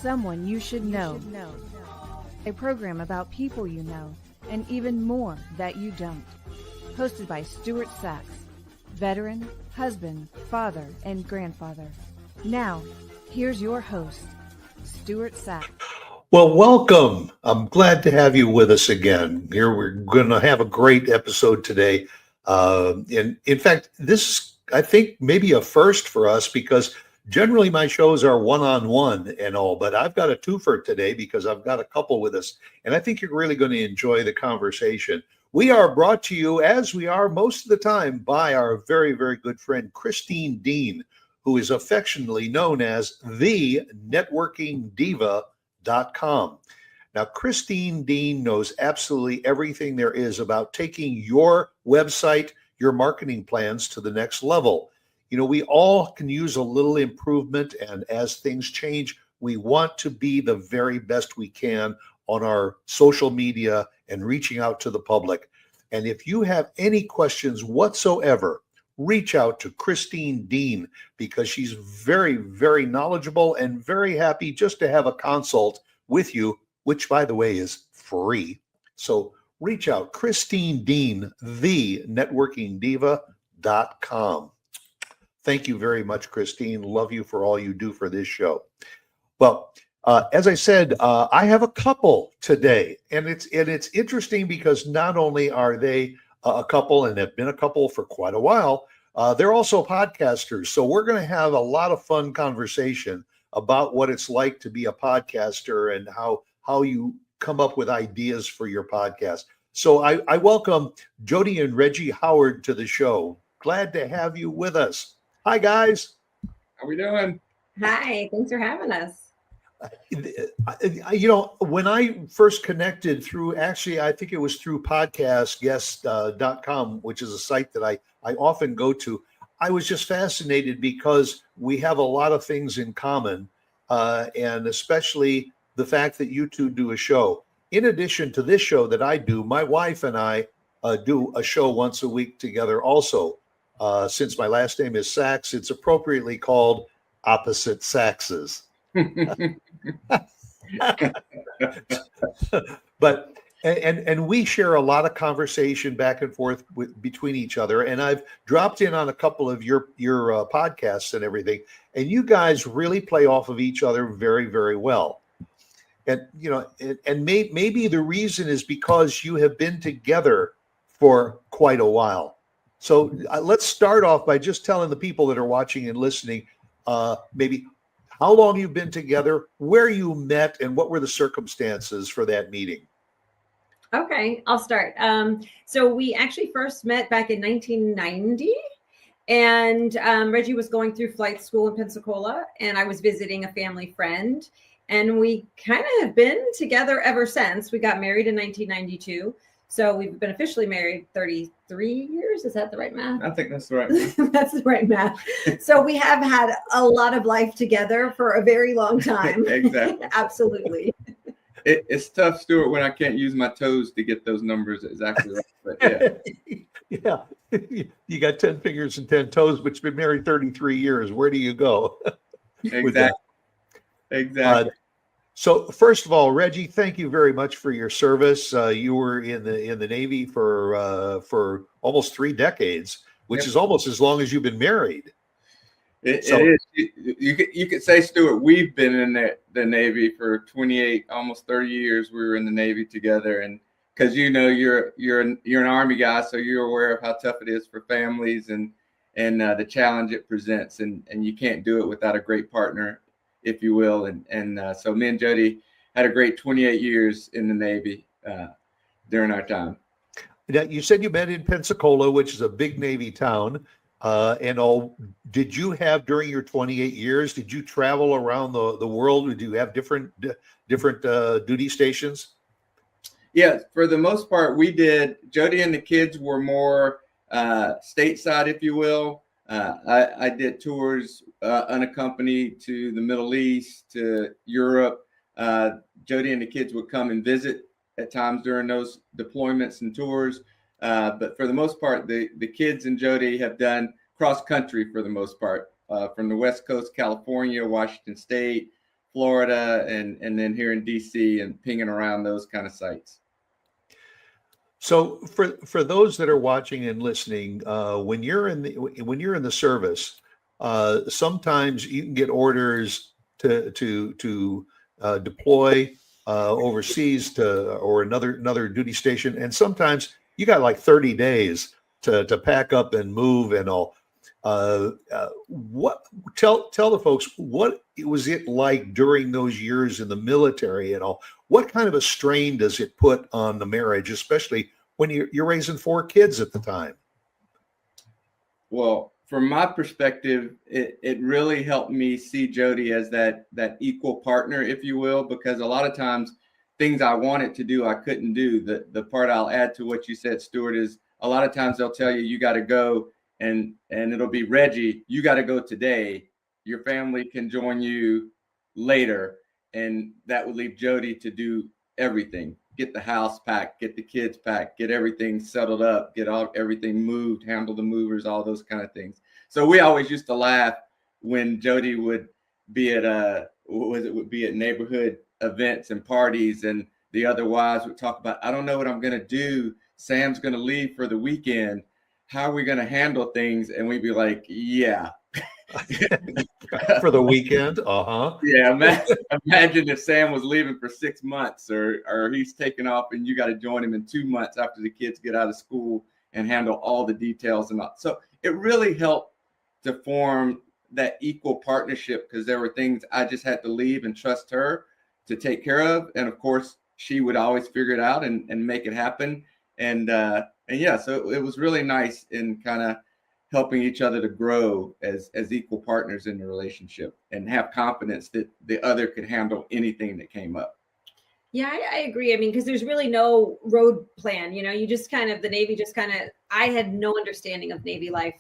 Someone You Should Know. A program about people you know and even more that you don't. Hosted by Stuart Sax, veteran, husband, father, and grandfather. Now, here's your host, Stuart Sax. Well, welcome. I'm glad to have you with us again. Here we're going to have a great episode today. In fact, this is, I think, maybe a first for us because generally my shows are one-on-one and all, but I've got a twofer today because I've got a couple with us, and I think you're really going to enjoy the conversation. We are brought to you, as we are most of the time, by our very, very good friend, Christine Dean, who is affectionately known as the networkingdiva.com. Now, Christine Dean knows absolutely everything there is about taking your website, your marketing plans to the next level. You know, we all can use a little improvement, and as things change, we want to be the very best we can on our social media and reaching out to the public. And if you have any questions whatsoever, reach out to Christine Dean because she's very, very knowledgeable and very happy just to have a consult with you, which, by the way, is free. So reach out, Christine Dean, the networkingdiva.com. Thank you very much, Christine. Love you for all you do for this show. Well, as I said, I have a couple today, and it's interesting because not only are they a couple and have been a couple for quite a while, they're also podcasters. So we're going to have a lot of fun conversation about what it's like to be a podcaster and how you come up with ideas for your podcast. So I welcome Jodie and Reggie Howard to the show. Glad to have you with us. Hi, guys. How we doing? Hi, thanks for having us. You know, when I first connected through, actually, I think it was through podcastguest.com, which is a site that I often go to. I was just fascinated because we have a lot of things in common, and especially the fact that you two do a show. In addition to this show that I do, my wife and I do a show once a week together also. Since my last name is Sax, it's appropriately called Opposite Saxes. But and we share a lot of conversation back and forth between each other, and I've dropped in on a couple of your podcasts and everything, and you guys really play off of each other very, very well. And you know, and maybe the reason is because you have been together for quite a while. So let's start off by just telling the people that are watching and listening, maybe how long you've been together, where you met, and what were the circumstances for that meeting? Okay, I'll start. So we actually first met back in 1990, and Reggie was going through flight school in Pensacola, and I was visiting a family friend, and we kind of have been together ever since. We got married in 1992. So we've been officially married 33 years. Is that the right math? I think that's the right math. That's the right math. So we have had a lot of life together for a very long time. Exactly. Absolutely. It's tough, Stuart, when I can't use my toes to get those numbers exactly right. But yeah. Yeah. You got 10 fingers and 10 toes, but you've been married 33 years. Where do you go? Exactly. So first of all, Reggie, thank you very much for your service. You were in the Navy for almost 3 decades, which is almost as long as you've been married. It is. You could say, Stuart, we've been in the Navy for 28, almost 30 years. We were in the Navy together, and because you're an Army guy, so you're aware of how tough it is for families and the challenge it presents, and you can't do it without a great partner, if you will. And so me and Jodie had a great 28 years in the Navy during our time. Now, you said you met in Pensacola, which is a big Navy town. And all, did you have during your 28 years, did you travel around the world? Did you have different duty stations? Yeah, for the most part, we did. Jodie and the kids were more stateside, if you will. I did tours unaccompanied to the Middle East, to Europe. Jodie and the kids would come and visit at times during those deployments and tours. But for the most part, the kids and Jodie have done cross country for the most part, from the West Coast, California, Washington State, Florida and then here in DC and pinging around those kind of sites. So for those that are watching and listening, when you're in the service, sometimes you can get orders to deploy overseas or another duty station, and sometimes you got like 30 days to pack up and move and all. What tell the folks what was it like during those years in the military and all? What kind of a strain does it put on the marriage, especially when you're raising 4 kids at the time? Well, from my perspective, it really helped me see Jodie as that equal partner, if you will, because a lot of times things I wanted to do, I couldn't do. The part I'll add to what you said, Stuart, is a lot of times they'll tell you got to go and it'll be, Reggie, you got to go today. Your family can join you later. And that would leave Jodie to do everything. Get the house packed, get the kids packed, get everything settled up, get everything moved, handle the movers, all those kind of things. So we always used to laugh when Jodie would be at neighborhood events and parties, and the other wives would talk about, I don't know what I'm going to do. Sam's going to leave for the weekend. How are we going to handle things? And we'd be like, yeah. For the weekend? Uh-huh. Yeah, imagine if Sam was leaving for 6 months or he's taking off and you got to join him in 2 months after the kids get out of school and handle all the details and all. So it really helped to form that equal partnership, because there were things I just had to leave and trust her to take care of. And of course, she would always figure it out and make it happen. And yeah, so it was really nice in kind of helping each other to grow as equal partners in the relationship and have confidence that the other could handle anything that came up. Yeah, I agree. I mean, because there's really no road plan, you just kind of, the Navy just kind of, I had no understanding of Navy life,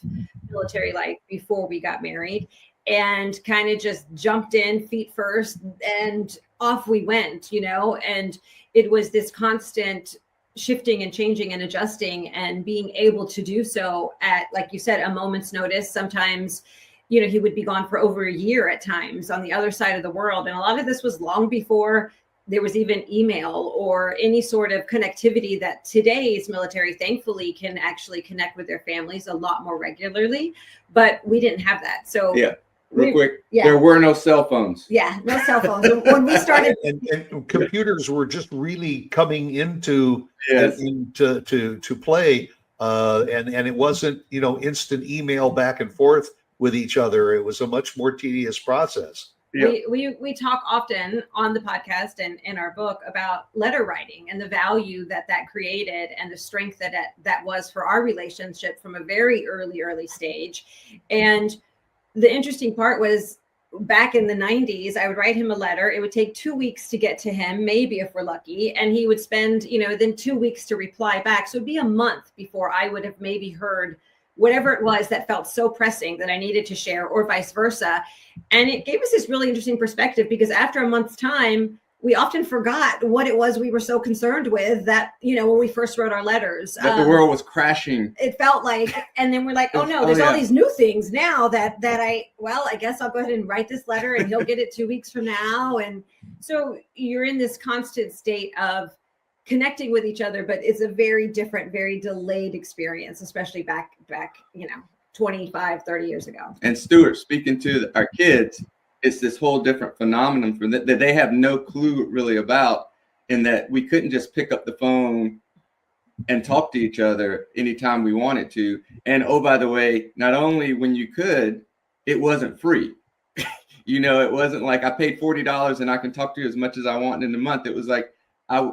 military life before we got married, and kind of just jumped in feet first and off we went, and it was this constant shifting and changing and adjusting and being able to do so at, like you said, a moment's notice. Sometimes, he would be gone for over a year at times on the other side of the world. And a lot of this was long before there was even email or any sort of connectivity that today's military, thankfully, can actually connect with their families a lot more regularly. But we didn't have that. So yeah. Real quick, there were no cell phones. Yeah, no cell phones. When we started, and computers were just really coming into play, and it wasn't instant email back and forth with each other. It was a much more tedious process. Yep. We talk often on the podcast and in our book about letter writing and the value that created and the strength that was for our relationship from a very early stage. And the interesting part was, back in the 90s, I would write him a letter. It would take 2 weeks to get to him, maybe if we're lucky. And he would spend, then 2 weeks to reply back. So it'd be a month before I would have maybe heard whatever it was that felt so pressing that I needed to share, or vice versa. And it gave us this really interesting perspective, because after a month's time, we often forgot what it was we were so concerned with that, when we first wrote our letters. That the world was crashing. It felt like, and then we're like, oh no, there's all these new things now that I guess I'll go ahead and write this letter and he'll get it 2 weeks from now. And so you're in this constant state of connecting with each other, but it's a very different, very delayed experience, especially back, 25, 30 years ago. And Stuart, speaking to our kids, it's this whole different phenomenon for that they have no clue really about, in that we couldn't just pick up the phone and talk to each other anytime we wanted to. And oh, by the way, not only when you could, it wasn't free. It wasn't like I paid $40 and I can talk to you as much as I want in a month. It was like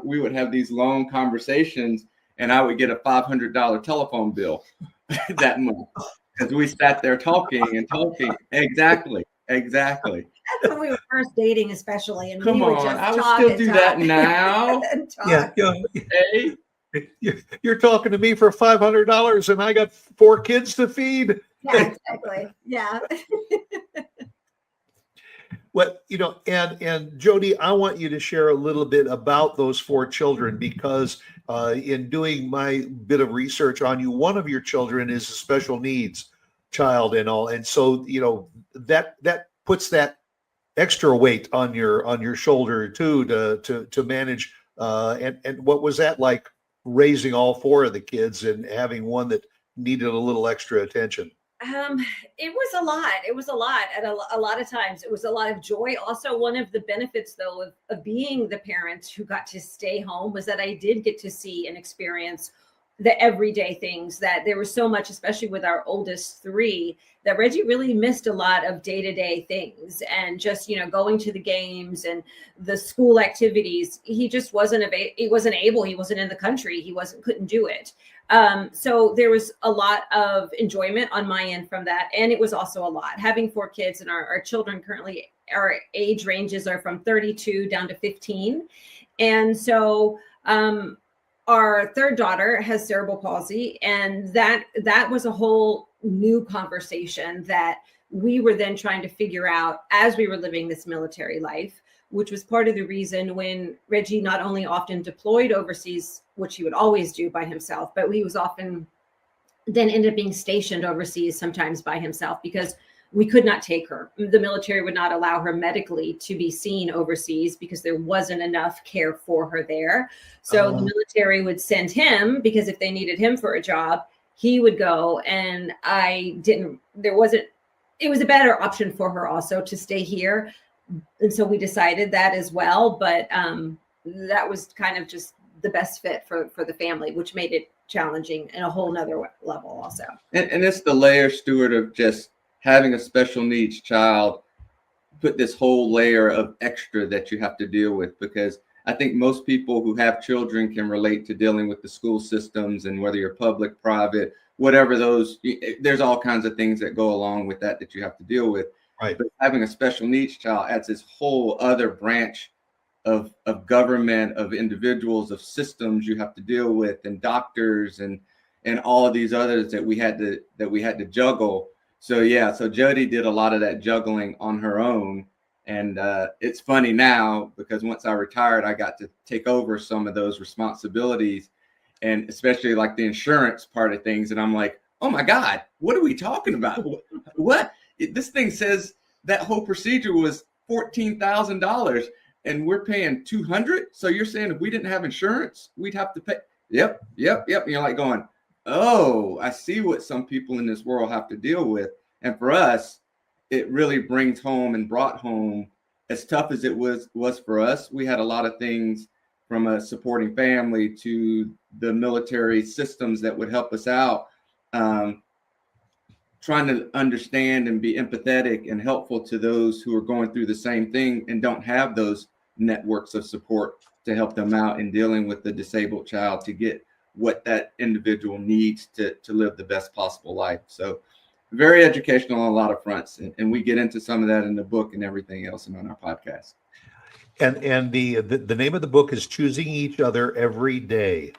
we would have these long conversations and I would get a $500 telephone bill that month, because we sat there talking and talking. Exactly. That's when we were first dating, especially. And come we would on, just I would still do that now. Yeah. Hey. You're talking to me for $500 and I got 4 kids to feed. Yeah, exactly. Yeah. Well, and Jodie, I want you to share a little bit about those 4 children, because in doing my bit of research on you, one of your children is a special needs child and all. And so, that puts that extra weight on your shoulder too to manage. And what was that like, raising all four of the kids and having one that needed a little extra attention? It was a lot. It was a lot at a lot of times. It was a lot of joy. Also, one of the benefits, though, of being the parent who got to stay home was that I did get to see and experience the everyday things. That there was so much, especially with our oldest three, that Reggie really missed a lot of day-to-day things, and just, going to the games and the school activities. He just wasn't able. He wasn't in the country. Couldn't do it. So there was a lot of enjoyment on my end from that. And it was also a lot having four kids, and our children currently, our age ranges are from 32 down to 15. And so, our third daughter has cerebral palsy, and that was a whole new conversation that we were then trying to figure out as we were living this military life, which was part of the reason when Reggie not only often deployed overseas, which he would always do by himself, but he was often then ended up being stationed overseas, sometimes by himself, because we could not take her. The military would not allow her medically to be seen overseas because there wasn't enough care for her there. So the military would send him, because if they needed him for a job, he would go. And it was a better option for her also to stay here. And so we decided that as well. But that was kind of just the best fit for the family, which made it challenging in a whole nother level also. And it's the layer, Stuart, of just having a special needs child put this whole layer of extra that you have to deal with, because I think most people who have children can relate to dealing with the school systems, and whether you're public, private, whatever there's all kinds of things that go along with that you have to deal with. Right. But having a special needs child adds this whole other branch of government, of individuals, of systems you have to deal with, and doctors and all of these others that we had to juggle. So Jodie did a lot of that juggling on her own. And it's funny now, because once I retired, I got to take over some of those responsibilities, and especially like the insurance part of things. And I'm like, oh my God, what are we talking about? What? This thing says that whole procedure was $14,000 and we're paying $200. So you're saying if we didn't have insurance, we'd have to pay? Yep. And you're like going, oh, I see what some people in this world have to deal with. And for us, it really brought home, as tough as it was for us. We had a lot of things, from a supporting family to the military systems that would help us out, trying to understand and be empathetic and helpful to those who are going through the same thing and don't have those networks of support to help them out in dealing with the disabled child, to get what that individual needs to live the best possible life. So very educational on a lot of fronts. And we get into some of that in the book and everything else and on our podcast. And the name of the book is Choosing Each Other Every Day.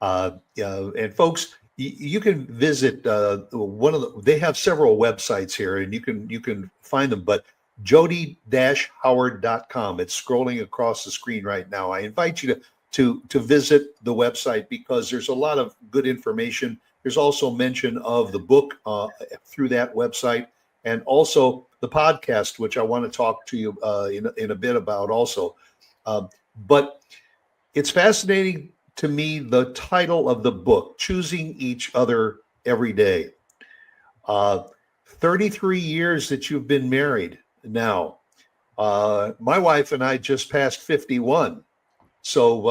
And folks, you can visit they have several websites here, and you can find them, but jodie-howard.com. It's scrolling across the screen right now. I invite you to visit the website, because there's a lot of good information. There's also mention of the book through that website, and also the podcast, which I want to talk to you in a bit about also. But it's fascinating to me, the title of the book, Choosing Each Other Every Day. 33 years that you've been married now. My wife and I just passed 51. So,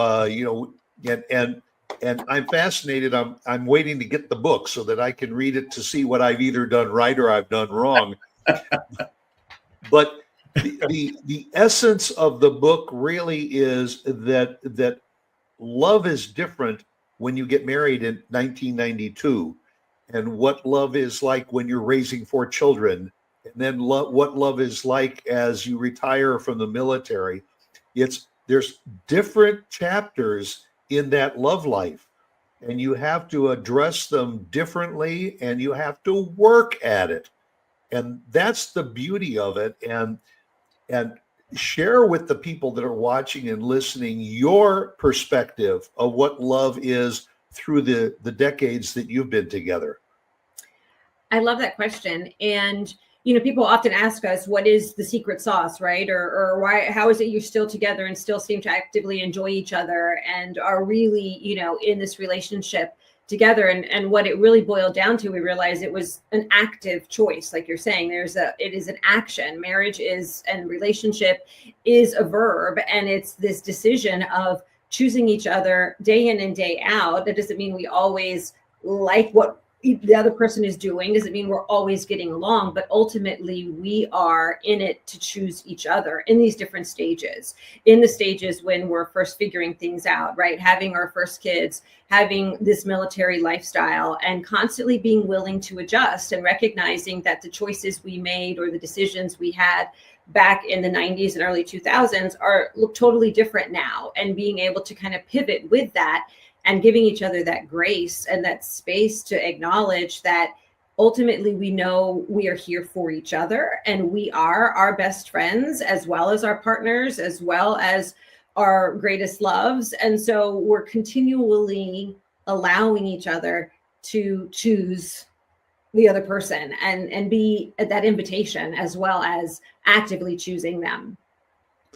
and I'm fascinated. I'm waiting to get the book so that I can read it to see what I've either done right or I've done wrong. But the essence of the book really is that love is different when you get married in 1992, and what love is like when you're raising 4 children, and then what love is like as you retire from the military. There's different chapters in that love life, and you have to address them differently, and you have to work at it. And that's the beauty of it. And share with the people that are watching and listening your perspective of what love is through the decades that you've been together. I love that question. And people often ask us, what is the secret sauce, right? Or why, how is it you're still together and still seem to actively enjoy each other and are really, in this relationship together? And what it really boiled down to, we realized it was an active choice. Like you're saying, it is an action. Marriage is, and relationship is a verb. And it's this decision of choosing each other day in and day out. That doesn't mean we always like what the other person is doing, doesn't mean we're always getting along, but ultimately we are in it to choose each other in these different stages, in the stages when we're first figuring things out, right? Having our first kids, having this military lifestyle, and constantly being willing to adjust and recognizing that the choices we made or the decisions we had back in the 90s and early 2000s look totally different now, and being able to kind of pivot with that and giving each other that grace and that space to acknowledge that ultimately we know we are here for each other, and we are our best friends as well as our partners, as well as our greatest loves. And so we're continually allowing each other to choose the other person and be at that invitation, as well as actively choosing them.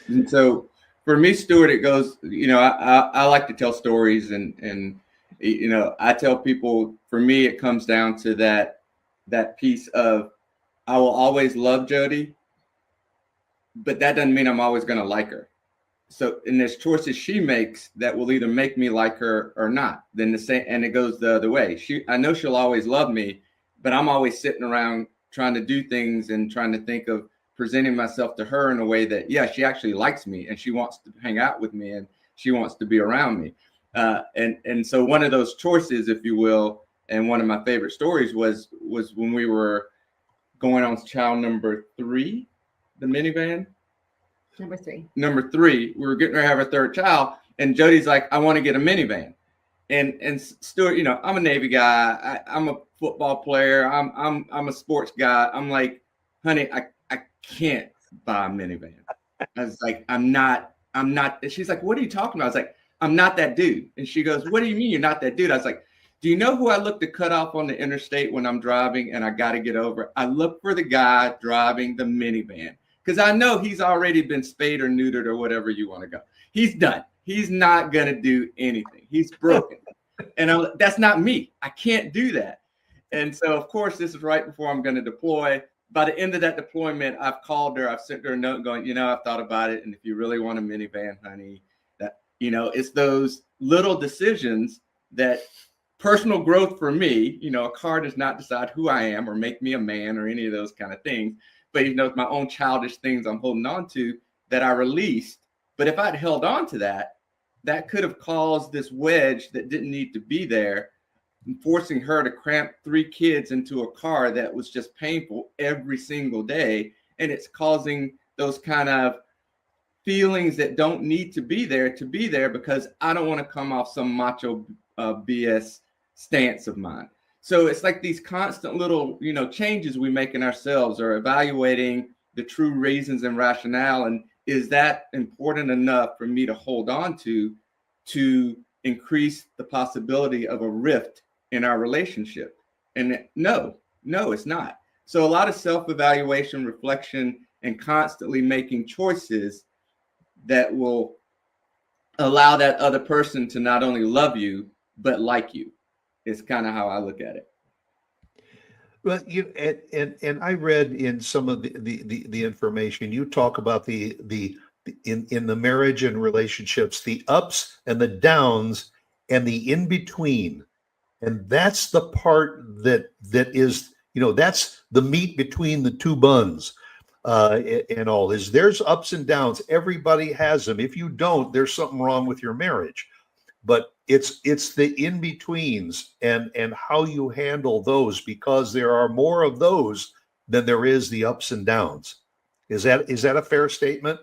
And so for me, Stuart, it goes, I like to tell stories, and I tell people, for me, it comes down to that piece of, I will always love Jodie, but that doesn't mean I'm always going to like her. So, and there's choices she makes that will either make me like her or not. Then the same, and it goes the other way. I know she'll always love me, but I'm always sitting around trying to do things and trying to think of presenting myself to her in a way that, yeah, she actually likes me and she wants to hang out with me and she wants to be around me. And so one of those choices, if you will, and one of my favorite stories was when we were going on child number 3, the minivan. Number three, we were getting ready to have our third child, and Jodie's like, I want to get a minivan. And Stuart, I'm a Navy guy. I'm a football player. I'm a sports guy. I'm like, honey, I can't buy a minivan. I was like, I'm not. And she's like, what are you talking about? I was like, I'm not that dude. And she goes, what do you mean you're not that dude? I was like, do you know who I look to cut off on the interstate when I'm driving and I got to get over? I look for the guy driving the minivan, because I know he's already been spayed or neutered or whatever you want to go. He's done. He's not going to do anything. He's broken. And that's not me. I can't do that. And so, of course, this is right before I'm going to deploy. By the end of that deployment, I've called her. I've sent her a note going, I've thought about it. And if you really want a minivan, honey, that, it's those little decisions that personal growth for me, a car does not decide who I am or make me a man or any of those kind of things. But, it's my own childish things I'm holding on to that I released. But if I'd held on to that could have caused this wedge that didn't need to be there, forcing her to cramp 3 kids into a car that was just painful every single day. And it's causing those kind of feelings that don't need to be there because I don't want to come off some macho BS stance of mine. So it's like these constant little, changes we make in ourselves, or evaluating the true reasons and rationale. And is that important enough for me to hold on to increase the possibility of a rift in our relationship? And no, it's not. So a lot of self-evaluation, reflection, and constantly making choices that will allow that other person to not only love you, but like you, is kind of how I look at it. Well, and I read in some of the information, you talk about in the marriage and relationships, the ups and the downs and the in between. And that's the part that is, that's the meat between the 2 buns, and all is there's ups and downs. Everybody has them. If you don't, there's something wrong with your marriage. But it's the in betweens and how you handle those, because there are more of those than there is the ups and downs. Is that a fair statement?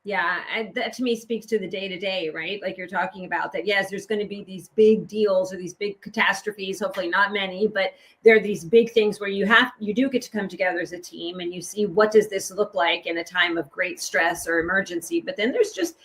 Yeah, and that to me speaks to the day-to-day, right? Like you're talking about that. Yes, there's going to be these big deals or these big catastrophes, hopefully not many, but there are these big things where you do get to come together as a team and you see, what does this look like in a time of great stress or emergency? But then there's just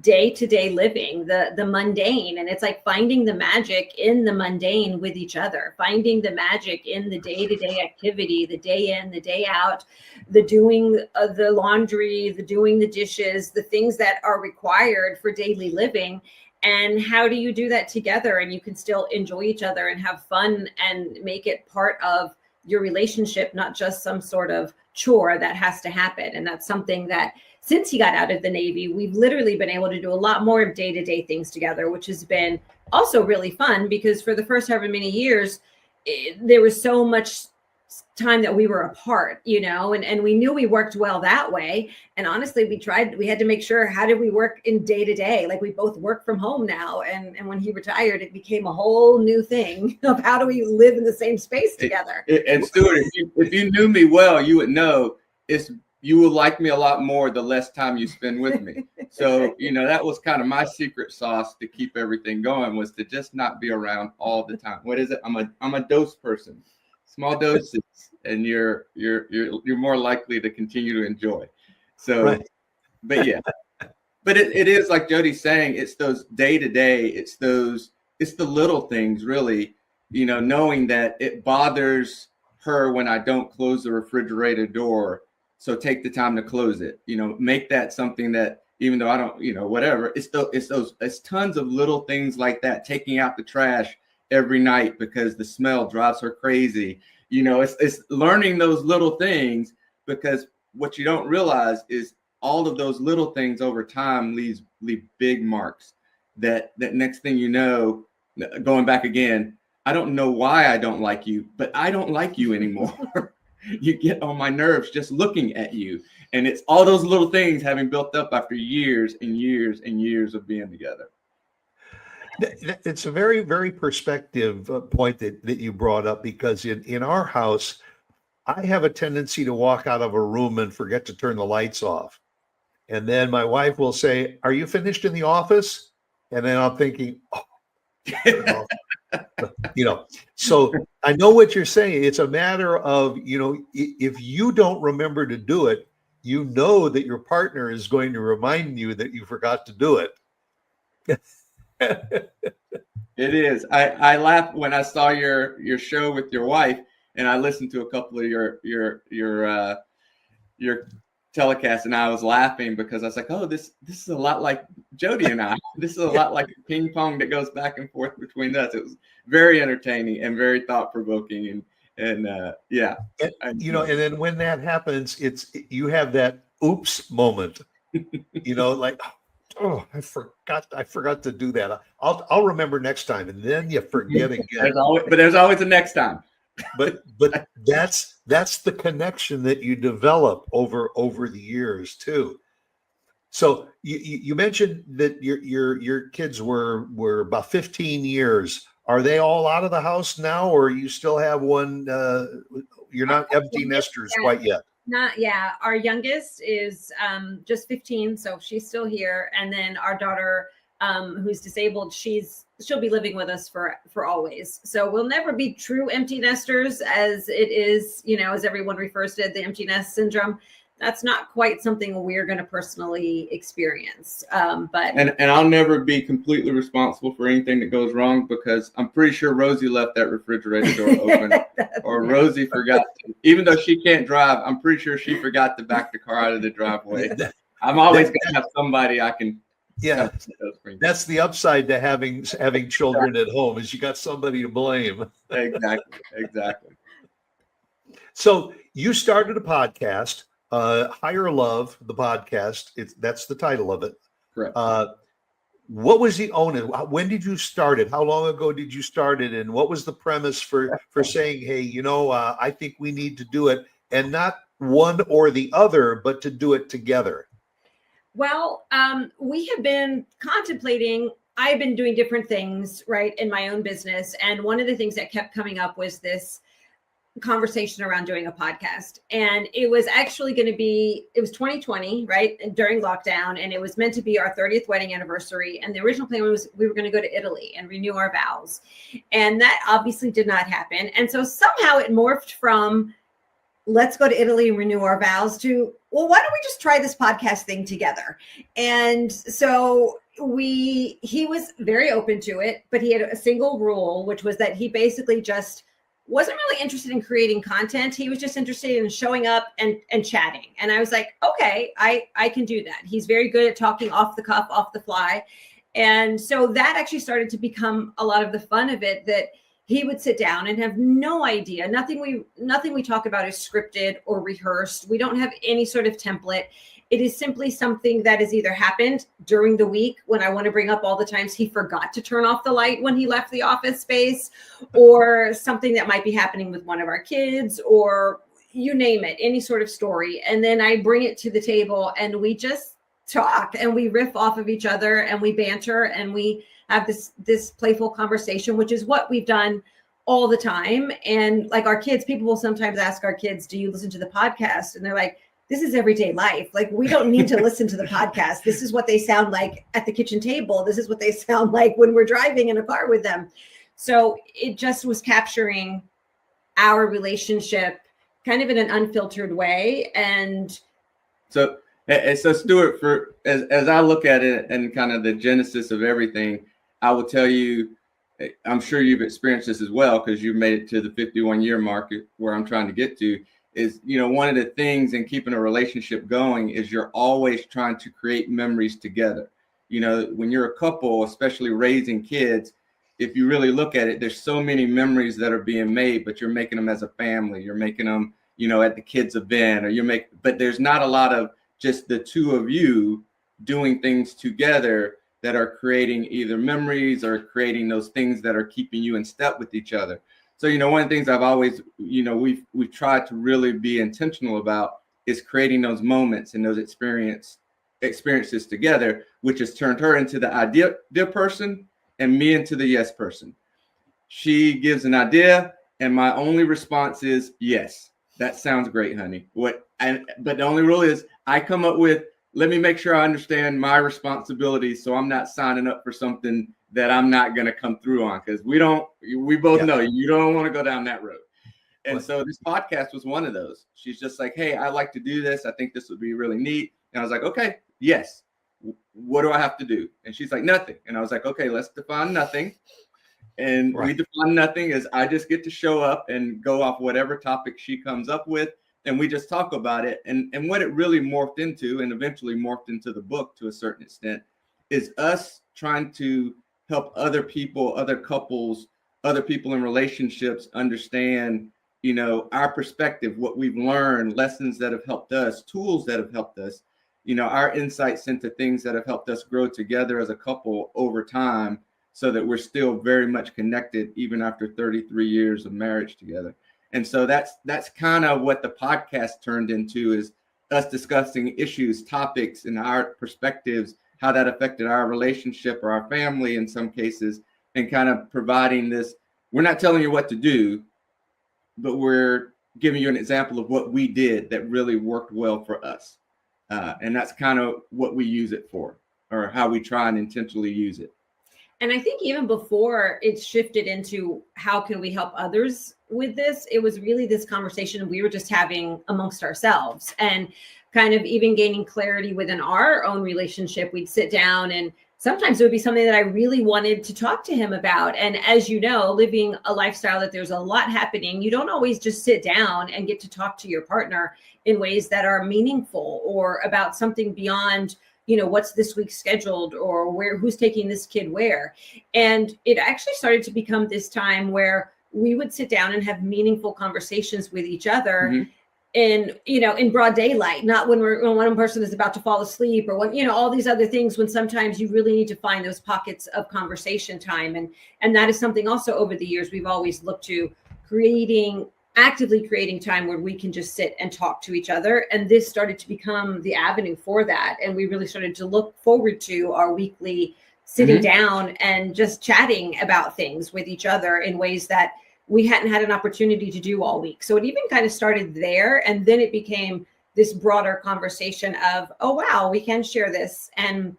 day-to-day living, the mundane. And it's like finding the magic in the mundane with each other, finding the magic in the day-to-day activity, the day in, the day out, the doing of the laundry, the doing the dishes, the things that are required for daily living. And how do you do that together? And you can still enjoy each other and have fun and make it part of your relationship, not just some sort of chore that has to happen. And that's something that since he got out of the Navy, we've literally been able to do a lot more of day-to-day things together, which has been also really fun, because for the first however many years, there was so much time that we were apart, and we knew we worked well that way. And honestly, we had to make sure, how did we work in day to day? Like, we both work from home now. And when he retired, it became a whole new thing of how do we live in the same space together. And Stuart, if you knew me well, you would know you will like me a lot more the less time you spend with me. So, that was kind of my secret sauce to keep everything going, was to just not be around all the time. What is it? I'm a dose person. Small doses, and you're more likely to continue to enjoy. So, right. But yeah, but it is like Jodie's saying, it's those day to day, it's the little things, really, knowing that it bothers her when I don't close the refrigerator door. So take the time to close it, make that something that, even though I don't, whatever, it's tons of little things like that. Taking out the trash every night because the smell drives her crazy. It's learning those little things, because what you don't realize is all of those little things over time leave big marks that next thing you know, going back again, I don't know why I don't like you, but I don't like you anymore. You get on my nerves just looking at you. And it's all those little things having built up after years and years and years of being together. It's a very, very perspective point that you brought up, because in our house, I have a tendency to walk out of a room and forget to turn the lights off. And then my wife will say, "Are you finished in the office?" And then I'm thinking, so I know what you're saying. It's a matter of, if you don't remember to do it, that your partner is going to remind you that you forgot to do it. It is. I laughed when I saw your show with your wife, and I listened to a couple of your telecasts, and I was laughing because I was like, "Oh, this is a lot like Jodie and I. This is a lot like ping pong that goes back and forth between us." It was very entertaining and very thought provoking, and yeah. And then when that happens, you have that oops moment. Like, oh, I forgot to do that. I'll remember next time, and then you forget again. There's always a next time. But that's the connection that you develop over the years too. So you mentioned that your kids were about 15 years. Are they all out of the house now, or you still have one? You're not empty nesters quite yet. Not, yeah. Our youngest is just 15, so she's still here. And then our daughter, who's disabled, she'll be living with us for always. So we'll never be true empty nesters, as it is, as everyone refers to it, the empty nest syndrome. That's not quite something we're going to personally experience. But I'll never be completely responsible for anything that goes wrong, because I'm pretty sure Rosie left that refrigerator door open, or Rosie forgot to. Even though she can't drive, I'm pretty sure she forgot to back the car out of the driveway. I'm always going to have somebody I can. Yeah, that's the upside to having children at home, is you got somebody to blame. Exactly. So you started a podcast. Higher Love, the podcast. That's the title of it. Correct. What was the onus? When did you start it? How long ago did you start it? And what was the premise for saying, hey, I think we need to do it, and not one or the other, but to do it together? Well, we have been contemplating. I've been doing different things, right, in my own business. And one of the things that kept coming up was this conversation around doing a podcast. And it was actually going to be, it was 2020, right? And during lockdown, and it was meant to be our 30th wedding anniversary. And the original plan was we were going to go to Italy and renew our vows. And that obviously did not happen. And so somehow it morphed from let's go to Italy and renew our vows, to, well, why don't we just try this podcast thing together? And so he was very open to it, but he had a single rule, which was that he basically just wasn't really interested in creating content. He was just interested in showing up and chatting. And I was like, okay, I can do that. He's very good at talking off the cuff, off the fly. And so that actually started to become a lot of the fun of it, that he would sit down and have no idea. Nothing we talk about is scripted or rehearsed. We don't have any sort of template. It is simply something that has either happened during the week, when I want to bring up all the times he forgot to turn off the light when he left the office space, or something that might be happening with one of our kids, or you name it, any sort of story. And then I bring it to the table and we just talk and we riff off of each other and we banter and we have this playful conversation, which is what we've done all the time. And like our kids, people will sometimes ask our kids, do you listen to the podcast? And they're like, this is everyday life. Like, we don't need to listen to the podcast. This is what they sound like at the kitchen table. This is what they sound like when we're driving in a car with them. So it just was capturing our relationship kind of in an unfiltered way. And so Stuart, for as I look at it and kind of the genesis of everything, I will tell you, I'm sure you've experienced this as well, because you've made it to the 51-year mark where I'm trying to get to, is, one of the things in keeping a relationship going is you're always trying to create memories together. When you're a couple, especially raising kids, if you really look at it, there's so many memories that are being made, but you're making them as a family. You're making them, at the kids' event, but there's not a lot of just the two of you doing things together that are creating either memories or creating those things that are keeping you in step with each other. So, one of the things I've always, we've tried to really be intentional about is creating those moments and those experiences together, which has turned her into the idea person and me into the yes person. She gives an idea and my only response is, yes, that sounds great, honey. But the only rule is I come up with, let me make sure I understand my responsibilities, so I'm not signing up for something that I'm not going to come through on, because we both know you don't want to go down that road. And so this podcast was one of those. She's just like, hey, I like to do this. I think this would be really neat. And I was like, okay, yes. What do I have to do? And she's like, nothing. And I was like, okay, let's define nothing. And we define nothing as I just get to show up and go off whatever topic she comes up with. And we just talk about it. And what it really morphed into, and eventually morphed into the book to a certain extent, is us trying to help other people, other couples, other people in relationships understand, our perspective, what we've learned, lessons that have helped us, tools that have helped us, our insights into things that have helped us grow together as a couple over time, so that we're still very much connected even after 33 years of marriage together. And so that's kind of what the podcast turned into, is us discussing issues, topics, and our perspectives, how that affected our relationship or our family in some cases, and kind of providing this. We're not telling you what to do, but we're giving you an example of what we did that really worked well for us. And that's kind of what we use it for, or how we try and intentionally use it. And I think even before it shifted into how can we help others with this, it was really this conversation we were just having amongst ourselves, and kind of even gaining clarity within our own relationship. We'd sit down, and sometimes it would be something that I really wanted to talk to him about. And as you know, living a lifestyle that there's a lot happening, you don't always just sit down and get to talk to your partner in ways that are meaningful, or about something beyond, what's this week scheduled, or who's taking this kid where. And it actually started to become this time where we would sit down and have meaningful conversations with each other in broad daylight, not when one person is about to fall asleep, or when, all these other things, when sometimes you really need to find those pockets of conversation time. And that is something also over the years we've always looked to, actively creating time where we can just sit and talk to each other. And this started to become the avenue for that. And we really started to look forward to our weekly sitting down and just chatting about things with each other in ways that we hadn't had an opportunity to do all week. So it even kind of started there. And then it became this broader conversation of, oh, wow, we can share this and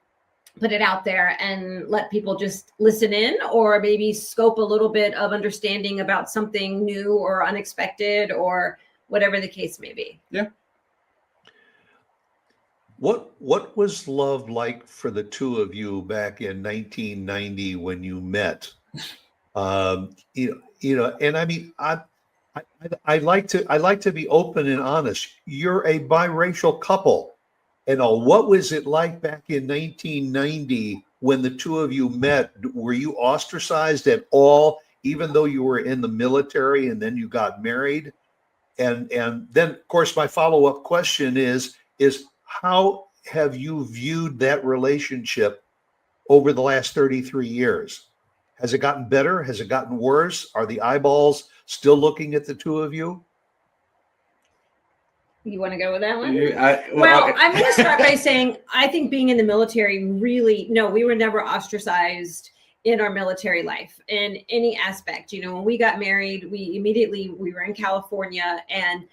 put it out there and let people just listen in, or maybe scope a little bit of understanding about something new or unexpected or whatever the case may be. Yeah. What was love like for the two of you back in 1990 when you met? And I mean, I like to be open and honest. You're a biracial couple, and what was it like back in 1990 when the two of you met? Were you ostracized at all, even though you were in the military and then you got married? And then, of course, my follow-up question is how have you viewed that relationship over the last 33 years? Has it gotten better? Has it gotten worse? Are the eyeballs still looking at the two of you? You want to go with that one? Well, I'm going to start by saying I think being in the military we were never ostracized in our military life in any aspect. When we got married, we were in California and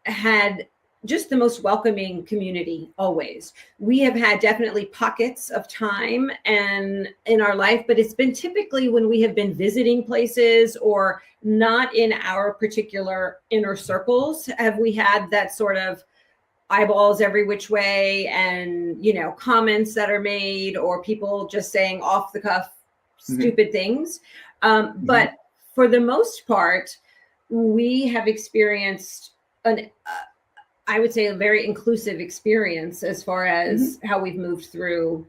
had just the most welcoming community always. We have had definitely pockets of time and in our life, but it's been typically when we have been visiting places or not in our particular inner circles have we had that sort of eyeballs every which way and, comments that are made or people just saying off the cuff stupid things. But for the most part, we have experienced I would say a very inclusive experience as far as how we've moved through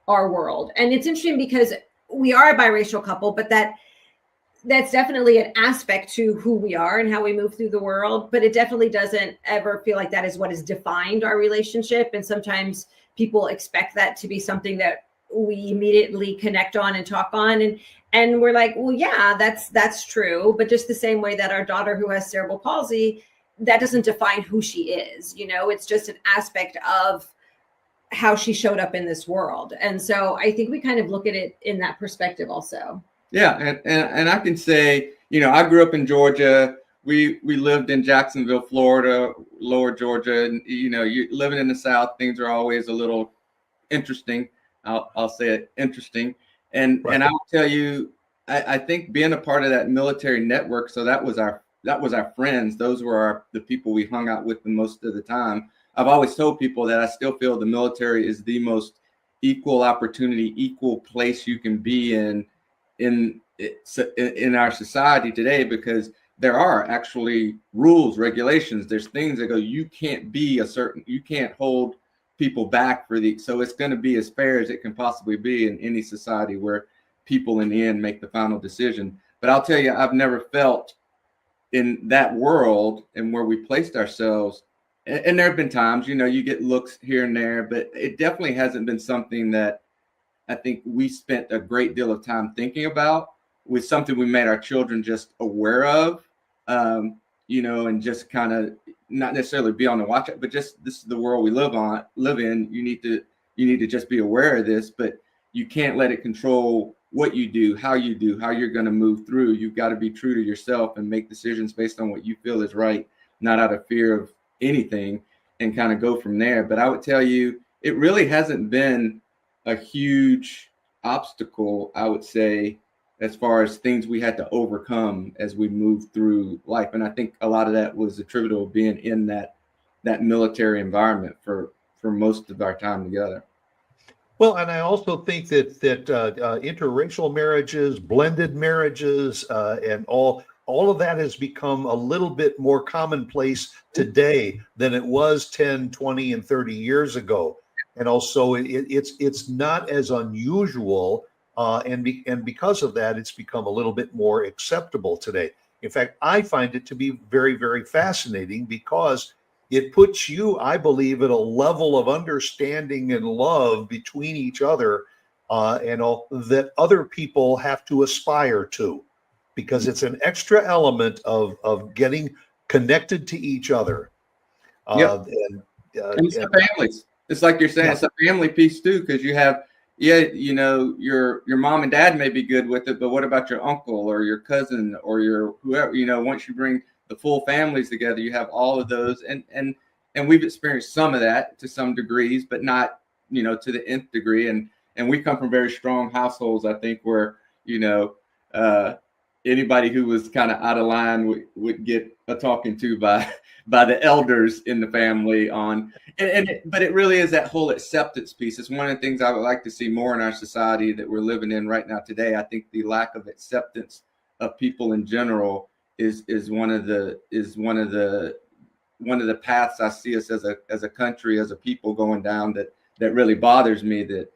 our world. And it's interesting because we are a biracial couple, but that's definitely an aspect to who we are and how we move through the world. But it definitely doesn't ever feel like that is what has defined our relationship. And sometimes people expect that to be something that we immediately connect on and talk on. And we're like, well, yeah, that's true. But just the same way that our daughter who has cerebral palsy, that doesn't define who she is. It's just an aspect of how she showed up in this world. And so I think we kind of look at it in that perspective also. Yeah. And I can say, I grew up in Georgia. We lived in Jacksonville, Florida, Lower Georgia. And, you living in the South, things are always a little interesting. I'll say it interesting. And I will tell you, I think being a part of that military network, so that was our friends. Those were the people we hung out with the most of the time. I've always told people that I still feel the military is the most equal opportunity, equal place you can be in our society today, because there are actually rules, regulations. There's things that go, you can't hold people back so it's going to be as fair as it can possibly be in any society where people in the end make the final decision. But I'll tell you, I've never felt in that world and where we placed ourselves. And there have been times, you get looks here and there, but it definitely hasn't been something that I think we spent a great deal of time thinking about. With something we made our children just aware of, and just kind of not necessarily be on the watch out, but just this is the world we live in. You need to just be aware of this, but you can't let it control what you do, how you're going to move through. You've got to be true to yourself and make decisions based on what you feel is right, not out of fear of anything, and kind of go from there. But I would tell you, it really hasn't been a huge obstacle, I would say, as far as things we had to overcome as we moved through life. And I think a lot of that was attributable to being in that military environment for most of our time together. Well, and I also think that interracial marriages, blended marriages, and all of that has become a little bit more commonplace today than it was 10, 20, and 30 years ago. And also, it's not as unusual, and because of that, it's become a little bit more acceptable today. In fact, I find it to be very, very fascinating because it puts you, I believe, at a level of understanding and love between each other, and all that other people have to aspire to, because it's an extra element of getting connected to each other. Yep. And it's the families. It's like you're saying, yeah. It's a family piece too, because you have, your mom and dad may be good with it, but what about your uncle or your cousin or your whoever? Once you bring the full families together, you have all of those, and we've experienced some of that to some degrees, but not to the nth degree. And we come from very strong households, I think, where anybody who was kind of out of line would get a talking to by the elders in the family on, but it really is that whole acceptance piece. It's one of the things I would like to see more in our society that we're living in right now today. I think the lack of acceptance of people in general is one of the paths I see us as a country, as a people going down, that really bothers me. That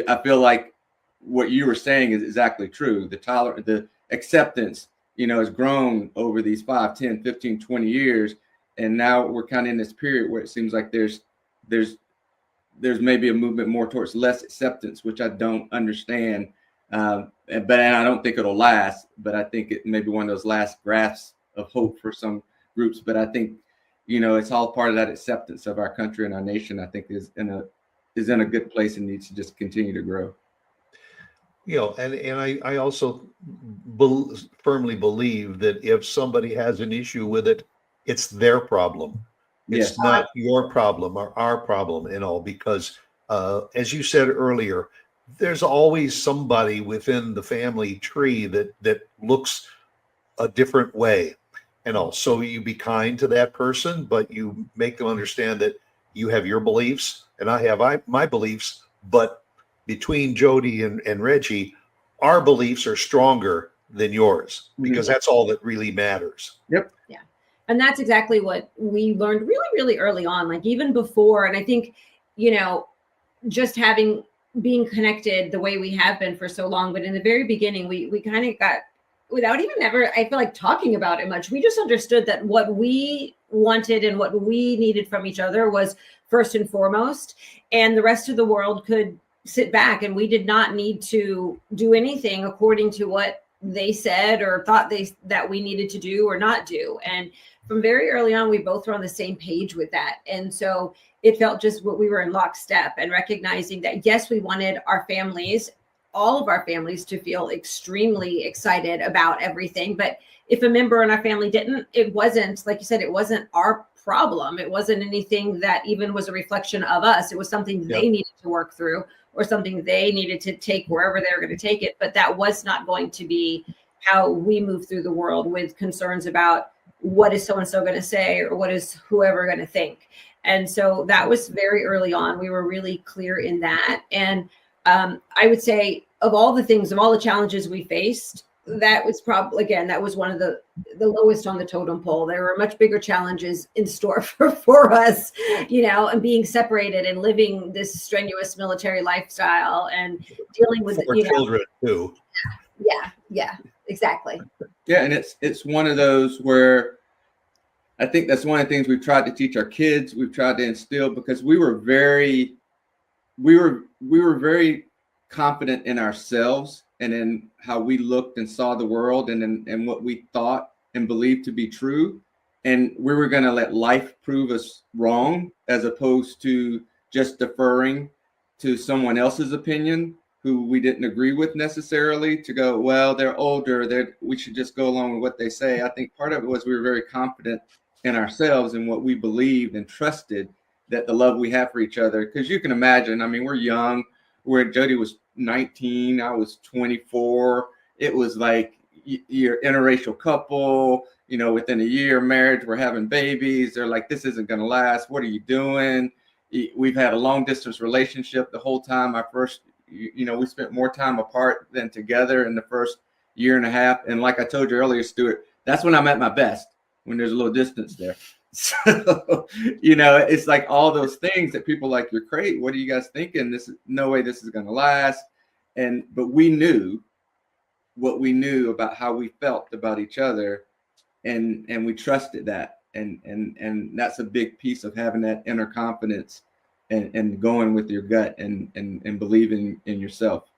I feel like what you were saying is exactly true. The acceptance, has grown over these 5, 10, 15, 20 years. And now we're kind of in this period where it seems like there's maybe a movement more towards less acceptance, which I don't understand. And I don't think it'll last, but I think it may be one of those last grasps of hope for some groups. But I think, it's all part of that acceptance of our country and our nation. I think is in a good place and needs to just continue to grow. And I also firmly believe that if somebody has an issue with it, it's their problem. It's not your problem or our problem and all, because as you said earlier, there's always somebody within the family tree that looks a different way and all. So you be kind to that person, but you make them understand that you have your beliefs and I have my beliefs, but between Jodie and Reggie, our beliefs are stronger than yours, because that's all that really matters. Yep. Yeah. And that's exactly what we learned really, really early on, like even before. And I think, just being connected the way we have been for so long, but in the very beginning, we kind of got, without even ever, I feel like talking about it much, we just understood that what we wanted and what we needed from each other was first and foremost, and the rest of the world could sit back, and we did not need to do anything according to what they said or thought that we needed to do or not do. And from very early on, we both were on the same page with that. And so it felt just what we were in lockstep, and recognizing that, yes, we wanted our families, all of our families, to feel extremely excited about everything. But if a member in our family didn't, it wasn't, like you said, it wasn't our problem. It wasn't anything that even was a reflection of us. It was something they needed to work through, or something they needed to take wherever they were going to take it. But that was not going to be how we move through the world, with concerns about what is so-and-so going to say, or what is whoever going to think. And so that was very early on. We were really clear in that. And I would say of all the challenges we faced, that was probably, again, that was one of the lowest on the totem pole. There were much bigger challenges in store for us, and being separated and living this strenuous military lifestyle and dealing with children too. Yeah, exactly. Yeah, and it's one of those where I think that's one of the things we've tried to teach our kids. We've tried to instill, because we were very confident in ourselves and in how we looked and saw the world, and what we thought and believed to be true. And we were going to let life prove us wrong, as opposed to just deferring to someone else's opinion who we didn't agree with necessarily, to go, well, they're older, we should just go along with what they say. I think part of it was we were very confident in ourselves and what we believed and trusted, that the love we have for each other. Because you can imagine, I mean, we're young. Jodie was 19, I was 24. It was like you're interracial couple, within a year of marriage, we're having babies. They're like, this isn't going to last. What are you doing? We've had a long distance relationship the whole time. We spent more time apart than together in the first year and a half. And like I told you earlier, Stuart, that's when I'm at my best, when there's a little distance there. So, it's like all those things that people like, you're crazy. What are you guys thinking? No way this is going to last. But we knew what we knew about how we felt about each other, and we trusted that. And that's a big piece of having that inner confidence and going with your gut and believing in yourself.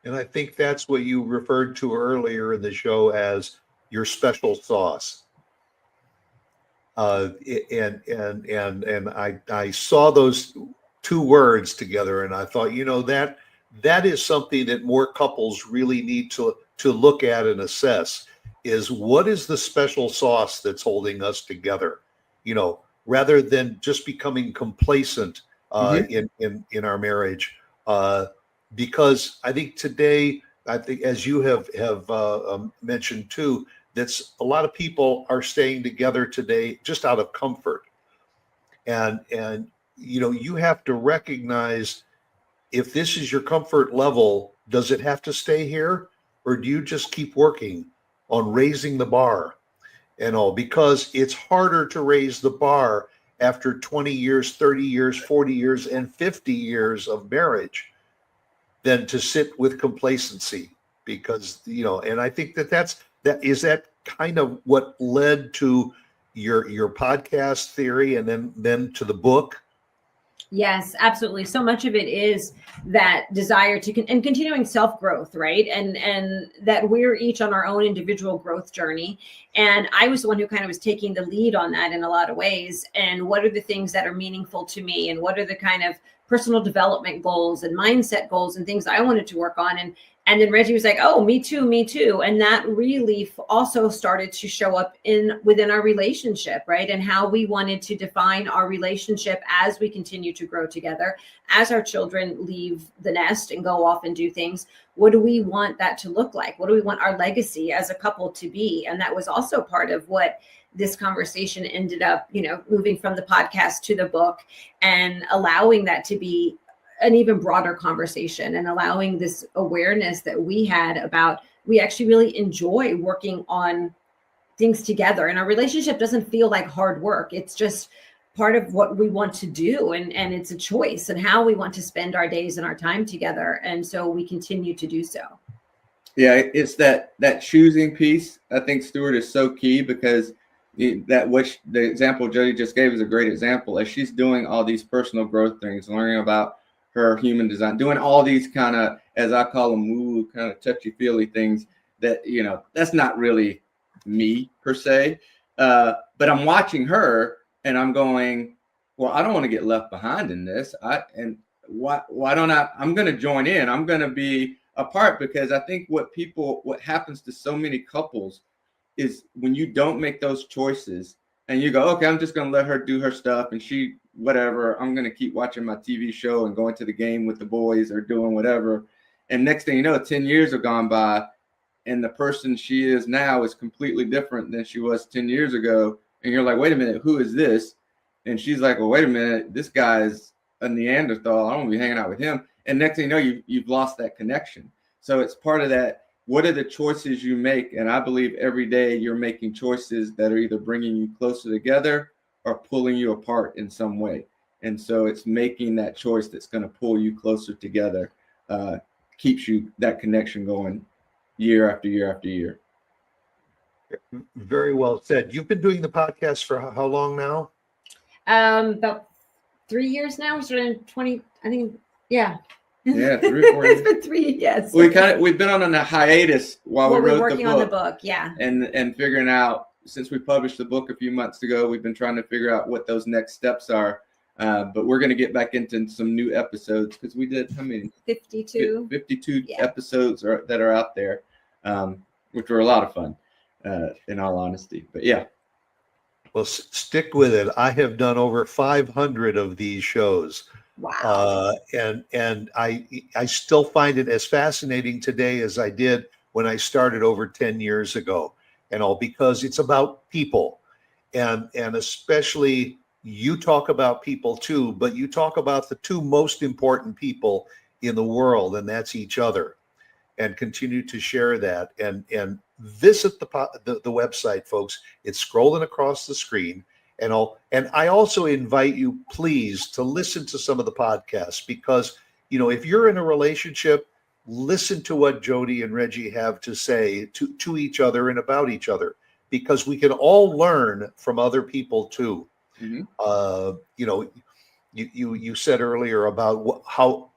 And I think that's what you referred to earlier in the show as your special sauce. And I saw those two words together, and I thought, that is something that more couples really need to look at and assess, is what is the special sauce that's holding us together, rather than just becoming complacent in our marriage. Because I think today I think, as you have mentioned too, that's a lot of people are staying together today just out of comfort, and you have to recognize, if this is your comfort level, does it have to stay here, or do you just keep working on raising the bar and all? Because it's harder to raise the bar after 20 years, 30 years, 40 years, and 50 years of marriage than to sit with complacency. Because, and I think that is that kind of what led to your podcast theory, and then to the book. Yes, absolutely. So much of it is that desire to and continuing self-growth, right? And that we're each on our own individual growth journey. And I was the one who kind of was taking the lead on that in a lot of ways. And what are the things that are meaningful to me? And what are the kind of personal development goals and mindset goals and things I wanted to work on? And then Reggie was like, oh, me too. And that really also started to show up within our relationship, right? And how we wanted to define our relationship as we continue to grow together, as our children leave the nest and go off and do things. What do we want that to look like? What do we want our legacy as a couple to be? And that was also part of what this conversation ended up, moving from the podcast to the book, and allowing that to be an even broader conversation, and allowing this awareness that we had about, we actually really enjoy working on things together, and our relationship doesn't feel like hard work. It's just part of what we want to do, and it's a choice and how we want to spend our days and our time together. And so we continue to do so. Yeah, it's that choosing piece. I think, Stuart, is so key, because the example Jodie just gave is a great example. As she's doing all these personal growth things, learning about her human design, doing all these kind of, as I call them, woo, kind of touchy-feely things that, that's not really me per se. But I'm watching her and I'm going, well, I don't want to get left behind in this. Why don't I'm going to join in. I'm going to be a part, because I think what happens to so many couples is, when you don't make those choices and you go, okay, I'm just going to let her do her stuff, and whatever, I'm going to keep watching my TV show and going to the game with the boys or doing whatever. And next thing you know, 10 years have gone by, and the person she is now is completely different than she was 10 years ago. And you're like, wait a minute, who is this? And she's like, well, wait a minute, this guy is a Neanderthal. I don't want to be hanging out with him. And next thing you know, you've lost that connection. So it's part of that. What are the choices you make? And I believe every day you're making choices that are either bringing you closer together or pulling you apart in some way. And so it's making that choice that's going to pull you closer together, keeps that connection going year after year after year. Very well said. You've been doing the podcast for how long now? About 3 years now. We started in 20, I think. Yeah. Yeah, 3 or 4 years. It's been 3, yes. We've been on a hiatus while we wrote working the book. on the book, yeah. And figuring out, since we published the book a few months ago, we've been trying to figure out what those next steps are. But we're going to get back into some new episodes, because we did, how many? 52 episodes that are out there, which were a lot of fun, in all honesty. But yeah. Well, stick with it. I have done over 500 of these shows. Wow. And I still find it as fascinating today as I did when I started over 10 years ago, and all, because it's about people, and especially, you talk about people too, but you talk about the two most important people in the world, and that's each other, and continue to share that, and visit the website, folks. It's scrolling across the screen. And I also invite you, please, to listen to some of the podcasts, because, if you're in a relationship, listen to what Jodie and Reggie have to say to each other and about each other, because we can all learn from other people too. Mm-hmm. You said earlier about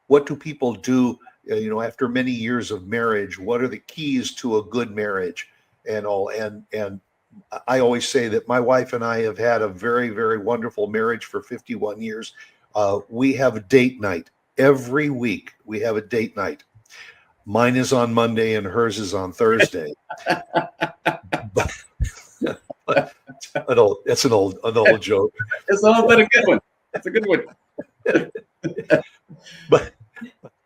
what do people do, after many years of marriage? What are the keys to a good marriage and all? And I always say that my wife and I have had a very, very wonderful marriage for 51 years. We have a date night every week. We have a date night. Mine is on Monday and hers is on Thursday. That's an old joke. It's all but a good one. That's a good one. But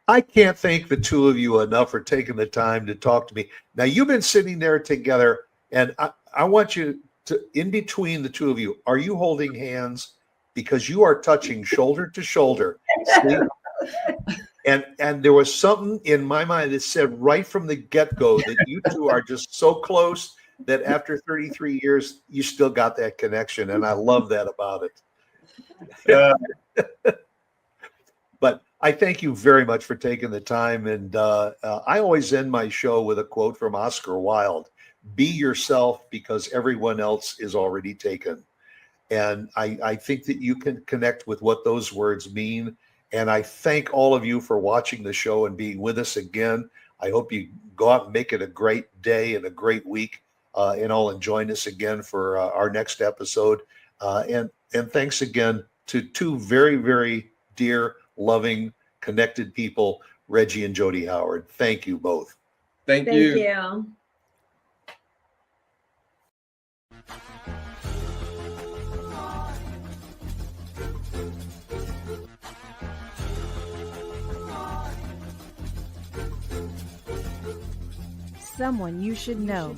I can't thank the two of you enough for taking the time to talk to me. Now, you've been sitting there together, and I want you to, in between the two of you, are you holding hands? Because you are touching shoulder to shoulder. See? And there was something in my mind that said right from the get-go that you two are just so close that after 33 years, you still got that connection. And I love that about it. But I thank you very much for taking the time. And I always end my show with a quote from Oscar Wilde: be yourself because everyone else is already taken. And I think that you can connect with what those words mean. And I thank all of you for watching the show and being with us again. I hope you go out and make it a great day and a great week. And all, and join us again for our next episode. And thanks again to two very, very dear, loving, connected people, Reggie and Jodie Howard. Thank you both. Thank you. Someone you should know.